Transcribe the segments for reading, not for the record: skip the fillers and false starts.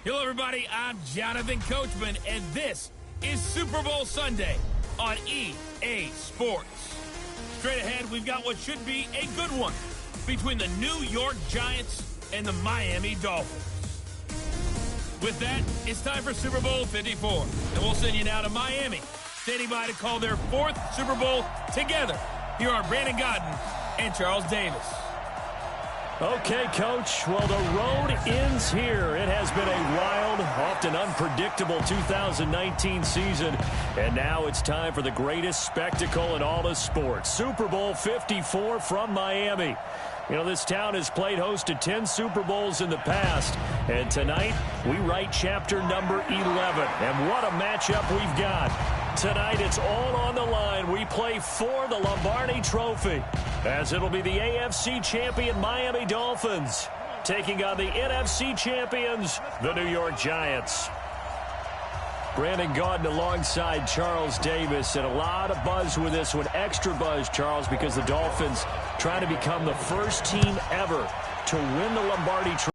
Hello, everybody. I'm Jonathan Coachman, and this is Super Bowl Sunday on EA Sports. Straight ahead, we've got what should be a good one between the New York Giants and the Miami Dolphins. With that, it's time for Super Bowl 54, and we'll send you now to Miami, standing by to call their fourth Super Bowl together. Here are Brandon Gaudin and Charles Davis. Okay, Coach. Well, the road ends here. It has been a wild, often unpredictable 2019 season. And now it's time for the greatest spectacle in all of sports. Super Bowl 54 from Miami. You know, this town has played host to 10 Super Bowls in the past. And tonight, we write chapter number 11. And what a matchup we've got. Tonight, it's all on the line. We play for the Lombardi Trophy, as it'll be the AFC champion Miami Dolphins taking on the NFC champions, the New York Giants. Brandon Gaudin alongside Charles Davis, and a lot of buzz with this one. Extra buzz, Charles, because the Dolphins trying to become the first team ever to win the Lombardi Trophy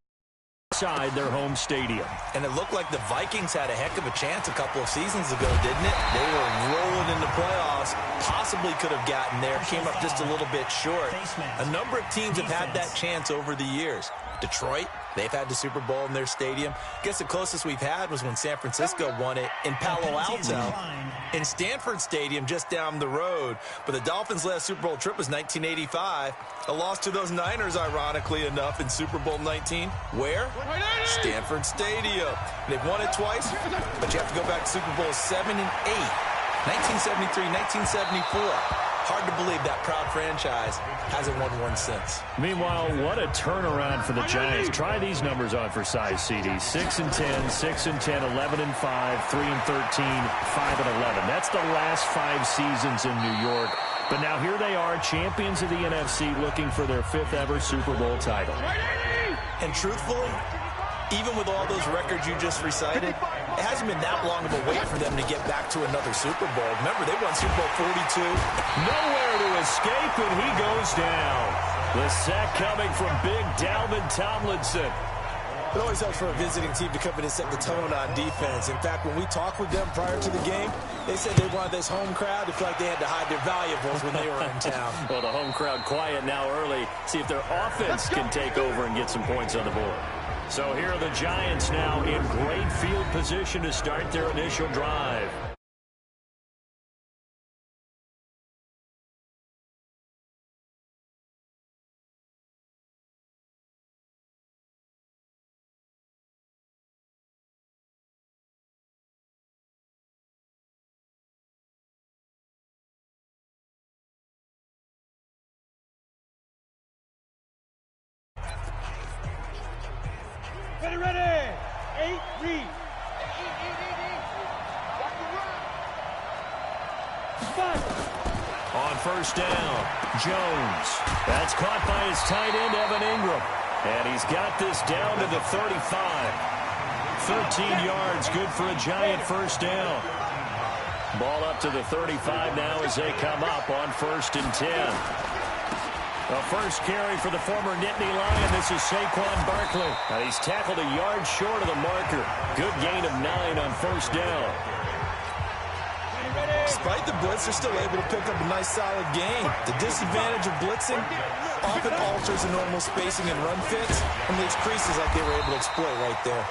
inside their home stadium. And it looked like the Vikings had a heck of a chance a couple of seasons ago, didn't it? They were rolling in the playoffs, possibly could have gotten there, came up just a little bit short. A number of teams have had that chance over the years. Detroit, they've had the Super Bowl in their stadium. I guess the closest we've had was when San Francisco won it in Palo Alto in Stanford Stadium just down the road. But the Dolphins' last Super Bowl trip was 1985. A loss to those Niners, ironically enough, in Super Bowl 19. Where? Stanford Stadium. They've won it twice, but you have to go back to Super Bowl 7 and 8. 1973, 1974. Hard to believe that proud franchise hasn't won one since. Meanwhile, what a turnaround for the Giants. Try these numbers on for size, CD. 6-10, 6-10, 11-5, 3-13, 5-11. That's the last 5 seasons in New York. But now here they are, champions of the NFC, looking for their 5th ever Super Bowl title. And truthfully, even with all those records you just recited, it hasn't been that long of a wait for them to get back to another Super Bowl. Remember, they won Super Bowl 42. Nowhere to escape, and he goes down. The sack coming from big Dalvin Tomlinson. It always helps for a visiting team to come in and set the tone on defense. In fact, when we talked with them prior to the game, they said they wanted this home crowd to feel like they had to hide their valuables when they were in town. Well, the home crowd quiet now early. See if their offense can take over and get some points on the board. So here are the Giants now in great field position to start their initial drive. Ready. 8, read. On first down, Jones. That's caught by his tight end, Evan Ingram. And he's got this down to the 35. 13 yards, good for a Giant first down. Ball up to the 35 now as they come up on 1st and 10. The first carry for the former Nittany Lion. This is Saquon Barkley. And he's tackled a yard short of the marker. Good gain of 9 on first down. Despite the blitz, they're still able to pick up a nice, solid gain. The disadvantage of blitzing often alters the normal spacing and run fits and leaves creases like they were able to exploit right there.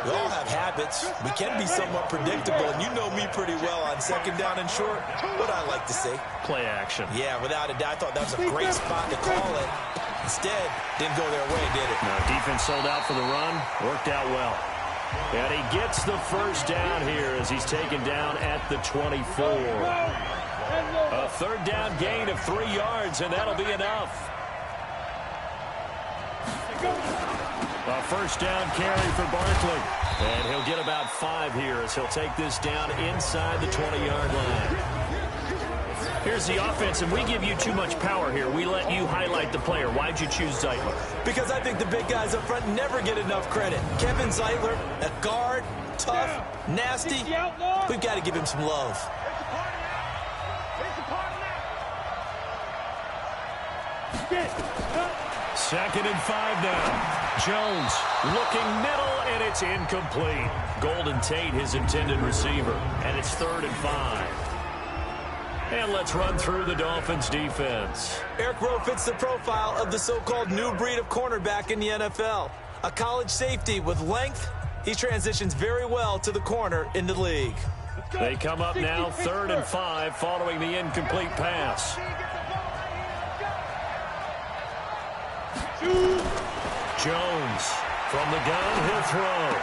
We all have habits. We can be somewhat predictable, and you know me pretty well on second down and short. What I like to say. Play action. Yeah, without a doubt. I thought that was a great spot to call it. Instead, didn't go their way, did it? No, defense sold out for the run. Worked out well. And he gets the first down here as he's taken down at the 24. A third down gain of 3 yards, and that'll be enough. A first down carry for Barkley. And he'll get about 5 here as he'll take this down inside the 20-yard line. Here's the offense, and we give you too much power here. We let you highlight the player. Why'd you choose Zeitler? Because I think the big guys up front never get enough credit. Kevin Zeitler, a guard, tough, nasty. We've got to give him some love. Second and 5 now. Jones looking middle, and it's incomplete. Golden Tate, his intended receiver, and it's 3rd and 5. And let's run through the Dolphins' defense. Eric Rowe fits the profile of the so-called new breed of cornerback in the NFL. A college safety with length, he transitions very well to the corner in the league. They come up now 3rd and 5 following the incomplete pass. Jones from the gun, he'll throw.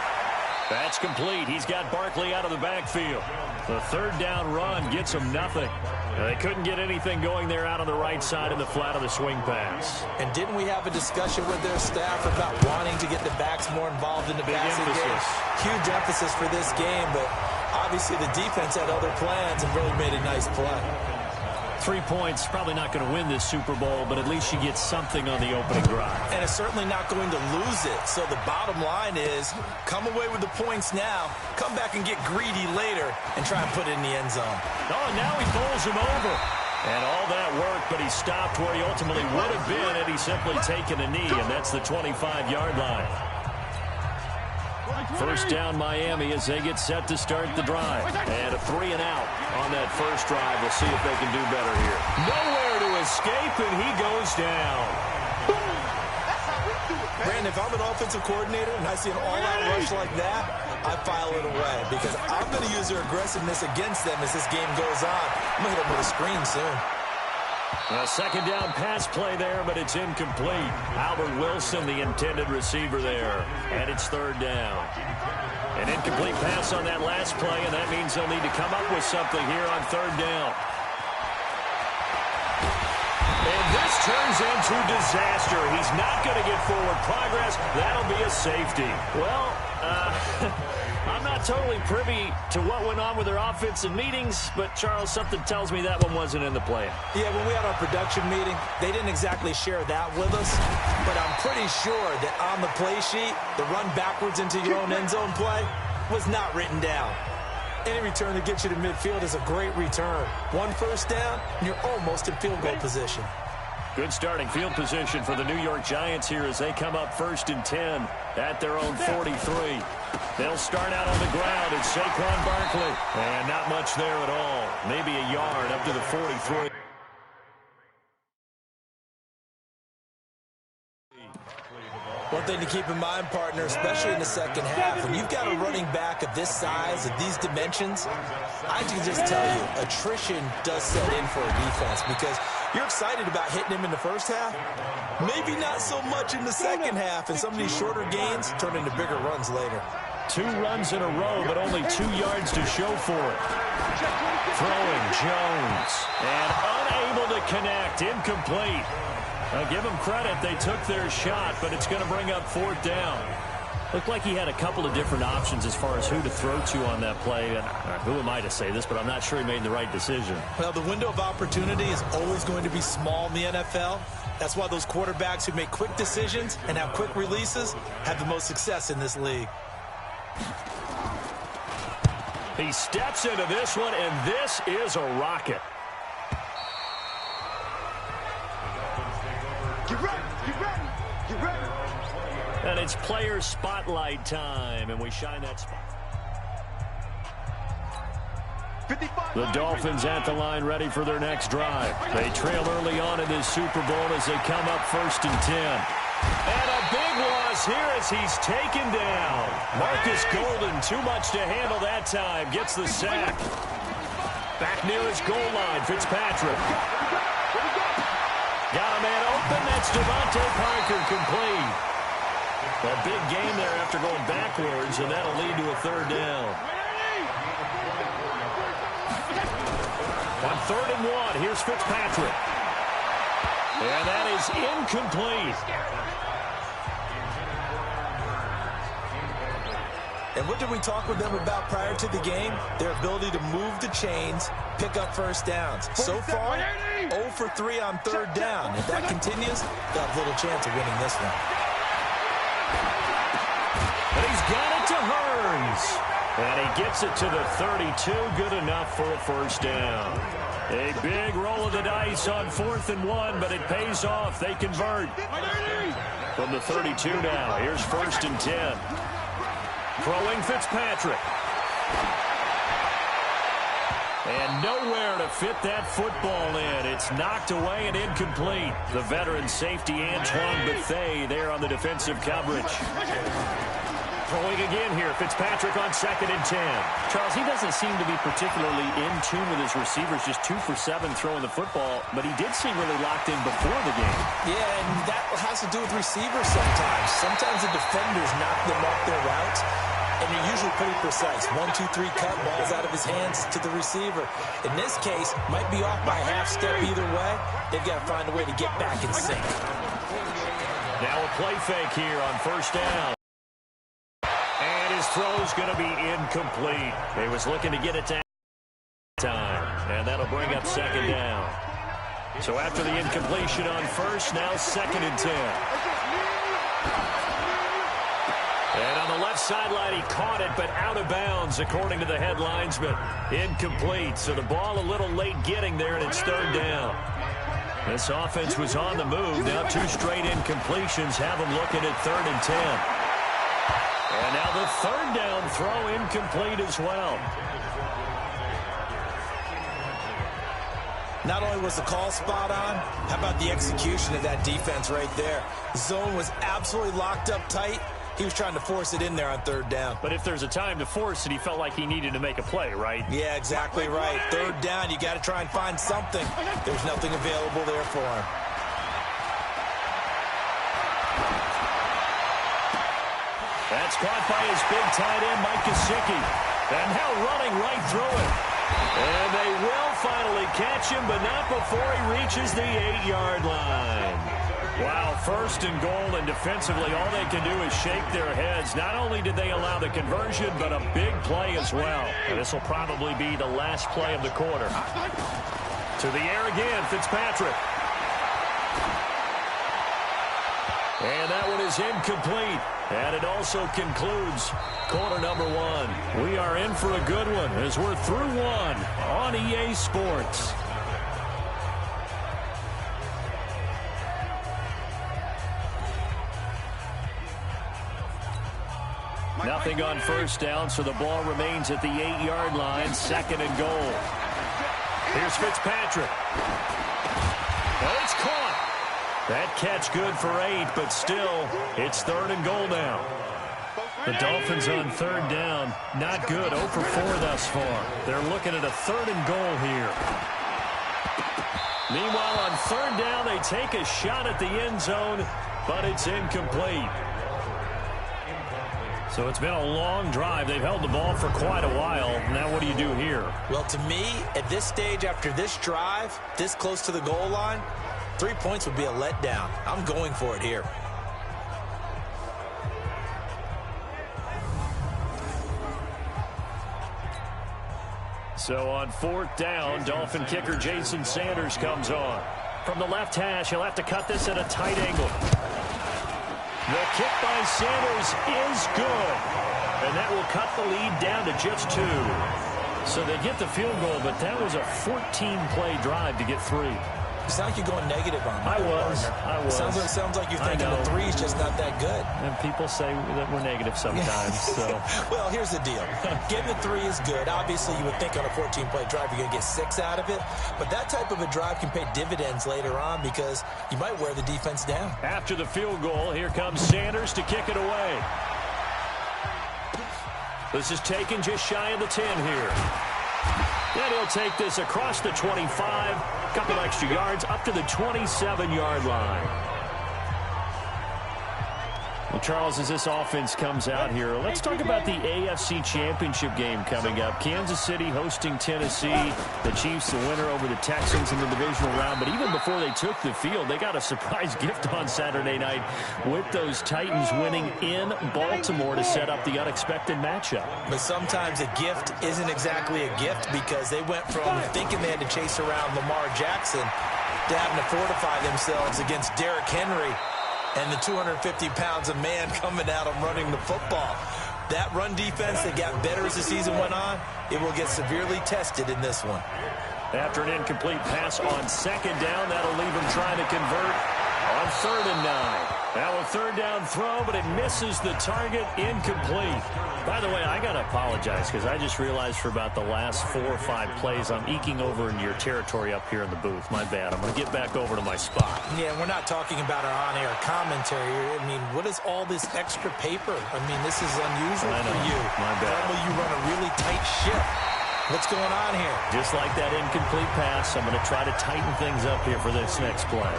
That's complete. He's got Barkley out of the backfield. The 3rd down run gets him nothing. They couldn't get anything going there out on the right side in the flat of the swing pass. And didn't we have a discussion with their staff about wanting to get the backs more involved in the passing game? Huge emphasis for this game, but obviously the defense had other plans and really made a nice play. 3 points, probably not going to win this Super Bowl, but at least you get something on the opening drive. And it's certainly not going to lose it. So the bottom line is, come away with the points now, come back and get greedy later, and try and put it in the end zone. Oh, now he bowls him over. And all that work, but he stopped where he ultimately would have been had he simply taken a knee, and that's the 25-yard line. First down Miami as they get set to start the drive. And a 3 and out on that first drive. We'll see if they can do better here. Nowhere to escape, and he goes down. Brandon, if I'm an offensive coordinator and I see an all-out rush like that, I file it away because I'm going to use their aggressiveness against them as this game goes on. I'm going to hit them with a screen soon. A second down pass play there, but it's incomplete. Albert Wilson, the intended receiver there. And it's 3rd down. An incomplete pass on that last play, and that means they'll need to come up with something here on 3rd down. And this turns into disaster. He's not going to get forward progress. That'll be a safety. Well, I'm not totally privy to what went on with their offensive meetings, but, Charles, something tells me that one wasn't in the plan. Yeah, when we had our production meeting, they didn't exactly share that with us, but I'm pretty sure that on the play sheet, the run backwards into your own end zone play was not written down. Any return that gets you to midfield is a great return. 1 first down, and you're almost in field goal position. Good starting field position for the New York Giants here as they come up 1st and 10 at their own 43. They'll start out on the ground. It's Saquon Barkley. And not much there at all. Maybe a yard up to the 43. One thing to keep in mind, partner, especially in the second half, when you've got a running back of this size, of these dimensions, I can just tell you, attrition does set in for a defense because you're excited about hitting him in the first half. Maybe not so much in the second half, and some of these shorter gains turn into bigger runs later. 2 runs in a row, but only 2 yards to show for it. Throwing Jones, and unable to connect, incomplete. Give them credit, they took their shot, but it's going to bring up 4th down. Looked like he had a couple of different options as far as who to throw to on that play. And who am I to say this, but I'm not sure he made the right decision. Well, the window of opportunity is always going to be small in the NFL. That's why those quarterbacks who make quick decisions and have quick releases have the most success in this league. He steps into this one, and this is a rocket. Get ready, get ready, get ready. And it's player spotlight time, and we shine that spot. The Dolphins at the line ready for their next drive. They trail early on in this Super Bowl as they come up 1st and 10. And a big loss here as he's taken down. Marcus Golden, too much to handle that time, gets the sack. Back near his goal line, Fitzpatrick. Got a man open, that's Devontae Parker, complete. A big game there after going backwards, and that'll lead to a third down. On 3rd and 1, here's Fitzpatrick. And that is incomplete. And what did we talk with them about prior to the game? Their ability to move the chains, pick up first downs. So far, 0 for 3 on 3rd down. If that continues, they'll have little chance of winning this one. And he's got it to Hearns. And he gets it to the 32. Good enough for a first down. A big roll of the dice on 4th and 1, but it pays off. They convert. From the 32 now, here's 1st and 10. Throwing Fitzpatrick. And nowhere to fit that football in. It's knocked away and incomplete. The veteran safety Antoine Bethea there on the defensive coverage. Throwing again here, Fitzpatrick on 2nd and 10. Charles, he doesn't seem to be particularly in tune with his receivers, just 2 for 7 throwing the football, but he did seem really locked in before the game. Yeah, and that has to do with receivers sometimes. Sometimes the defenders knock them off their routes, and they're usually pretty precise. 1, 2, 3 cut, balls out of his hands to the receiver. In this case, might be off by a half step either way. They've got to find a way to get back in sync. Now a play fake here on 1st down. And his throw's going to be incomplete. He was looking to get it to time, and that'll bring up 2nd down. So after the incompletion on 1st, now 2nd and 10. And on the left sideline, he caught it, but out of bounds, according to the head linesman. Incomplete, so the ball a little late getting there, and it's 3rd down. This offense was on the move. Now 2 straight incompletions have them looking at 3rd and 10. And now the 3rd down throw incomplete as well. Not only was the call spot on, how about the execution of that defense right there? The zone was absolutely locked up tight. He was trying to force it in there on 3rd down. But if there's a time to force it, he felt like he needed to make a play, right? Yeah, exactly right. 3rd down, you got to try and find something. There's nothing available there for him. That's caught by his big tight end, Mike Gesicki. And now running right through it. And they will finally catch him, but not before he reaches the 8-yard line. Wow, 1st and goal, and defensively all they can do is shake their heads. Not only did they allow the conversion, but a big play as well. And this will probably be the last play of the quarter. To the air again, Fitzpatrick. And that one is incomplete. And it also concludes quarter number 1. We are in for a good one as we're through 1 on EA Sports. Nothing on 1st down, so the ball remains at the 8-yard line, 2nd and goal. Here's Fitzpatrick. Oh, it's caught. That catch good for 8, but still, it's 3rd and goal now. The Dolphins on 3rd down, not good, 0 for 4 thus far. They're looking at a 3rd and goal here. Meanwhile, on 3rd down, they take a shot at the end zone, but it's incomplete. So it's been a long drive. They've held the ball for quite a while. Now what do you do here? Well, to me, at this stage, after this drive, this close to the goal line, 3 points would be a letdown. I'm going for it here. So on 4th down, Dolphin kicker Jason Sanders comes on. From the left hash, he'll have to cut this at a tight angle. The kick by Sanders is good. And that will cut the lead down to just 2. So they get the field goal, but that was a 14-play drive to get 3. You sound like you're going negative on me. I was. Sounds like you're thinking the three is just not that good. And people say that we're negative sometimes. So. Well, here's the deal. Getting the three is good. Obviously, you would think on a 14-play drive you're going to get 6 out of it. But that type of a drive can pay dividends later on because you might wear the defense down. After the field goal, here comes Sanders to kick it away. This is taken just shy of the 10 here. And he'll take this across the 25, couple extra yards, up to the 27-yard line. Well, Charles, as this offense comes out here, let's talk about the AFC Championship game coming up. Kansas City hosting Tennessee. The Chiefs the winner over the Texans in the divisional round. But even before they took the field, they got a surprise gift on Saturday night with those Titans winning in Baltimore to set up the unexpected matchup. But sometimes a gift isn't exactly a gift because they went from thinking they had to chase around Lamar Jackson to having to fortify themselves against Derrick Henry and the 250 pounds of man coming at them running the football. That run defense that got better as the season went on, it will get severely tested in this one. After an incomplete pass on second down, that'll leave him trying to convert on 3rd and 9. Now a 3rd down throw, but it misses the target, incomplete. By the way, I got to apologize because I just realized for about the last 4 or 5 plays, I'm eking over into your territory up here in the booth. My bad. I'm going to get back over to my spot. Yeah, we're not talking about our on-air commentary. I mean, what is all this extra paper? I mean, this is unusual for you. My bad. Normally you run a really tight ship. What's going on here? Just like that incomplete pass, I'm going to try to tighten things up here for this next play.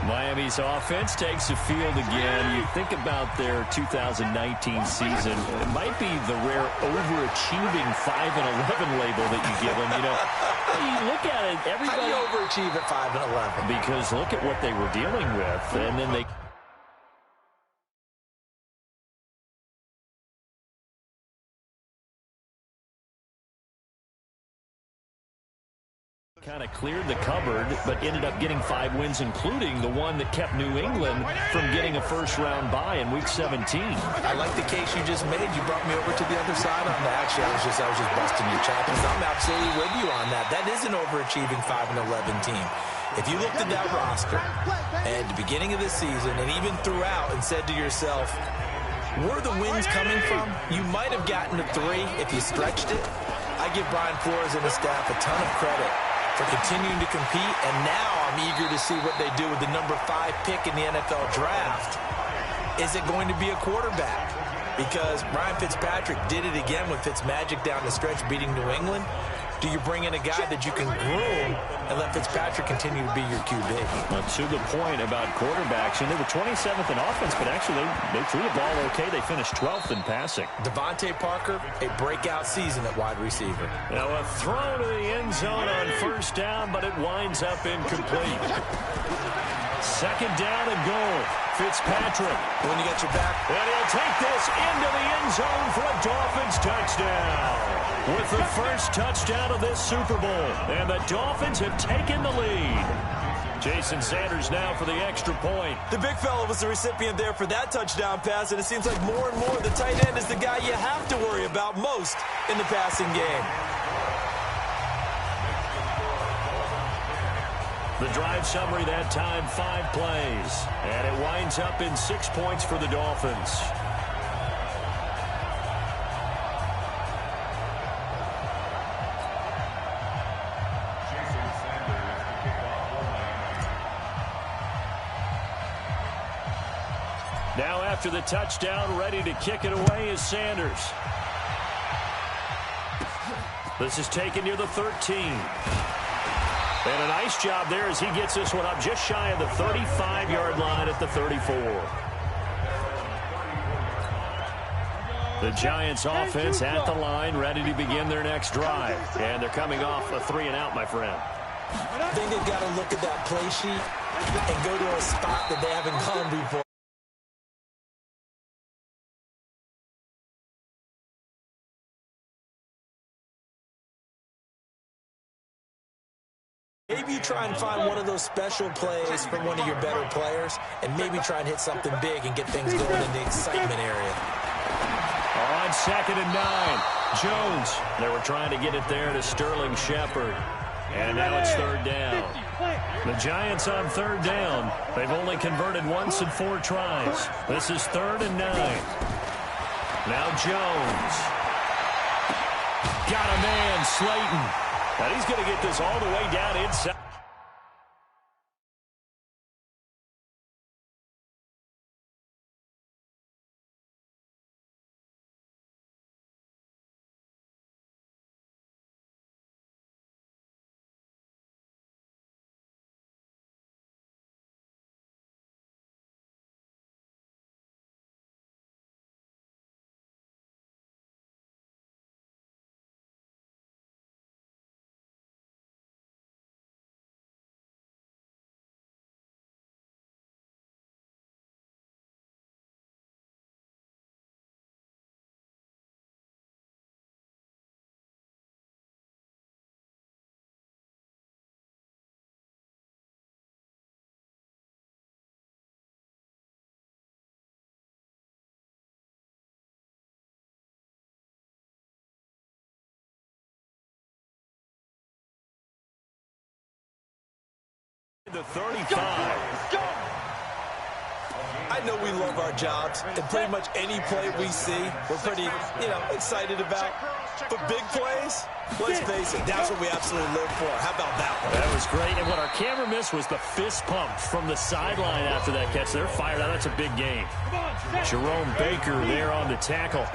Miami's offense takes the field again. You think about their 2019 season. It might be the rare overachieving 5-11 label that you give them. You know, you look at it, everybody... How do you overachieve at 5-11? Because look at what they were dealing with, and then they... kind of cleared the cupboard, but ended up getting 5 wins, including the one that kept New England from getting a first-round bye in Week 17. I like the case you just made. You brought me over to the other side on that. Actually, I was just busting your chops. I'm absolutely with you on that. That is an overachieving 5-11 team. If you looked at that roster at the beginning of this season and even throughout and said to yourself, where are the wins coming from? You might have gotten to 3 if you stretched it. I give Brian Flores and his staff a ton of credit for continuing to compete, and now I'm eager to see what they do with the number 5 pick in the NFL draft. Is it going to be a quarterback? Because Ryan Fitzpatrick did it again with Fitzmagic down the stretch beating New England. Do you bring in a guy that you can groom and let Fitzpatrick continue to be your QB? Well, to the point about quarterbacks, and they were 27th in offense, but actually they threw the ball okay. They finished 12th in passing. Devontae Parker, a breakout season at wide receiver. Now a throw to the end zone on first down, but it winds up incomplete. Second down and goal. Fitzpatrick. When you got your back. And he'll take this into the end zone for a Dolphins touchdown. With the first touchdown of this Super Bowl. And the Dolphins have taken the lead. Jason Sanders now for the extra point. The big fella was the recipient there for that touchdown pass, and it seems like more and more the tight end is the guy you have to worry about most in the passing game. The drive summary that time, 5 plays. And it winds up in 6 points for the Dolphins. Now after the touchdown, ready to kick it away is Sanders. This is taken near the 13. And a nice job there as he gets this one up just shy of the 35-yard line at the 34. The Giants offense at the line, ready to begin their next drive. And they're coming off a 3-and-out, my friend. I think they've got to look at that play sheet and go to a spot that they haven't gone before. Maybe you try and find one of those special plays from one of your better players and maybe try and hit something big and get things going in the excitement area. On 2nd and 9, Jones. They were trying to get it there to Sterling Shepard. And now it's 3rd down. The Giants on third down. They've only converted once in 4 tries. This is 3rd and 9. Now Jones. Got a man, Slayton. And he's going to get this all the way down inside. The 35. I know we love our jobs, and pretty much any play we see, we're pretty, excited about. But big plays, let's face it, that's what we absolutely live for. How about that one? That was great, and what our camera missed was the fist pump from the sideline after that catch. They're fired out. That's a big game. Jerome Baker there on the tackle.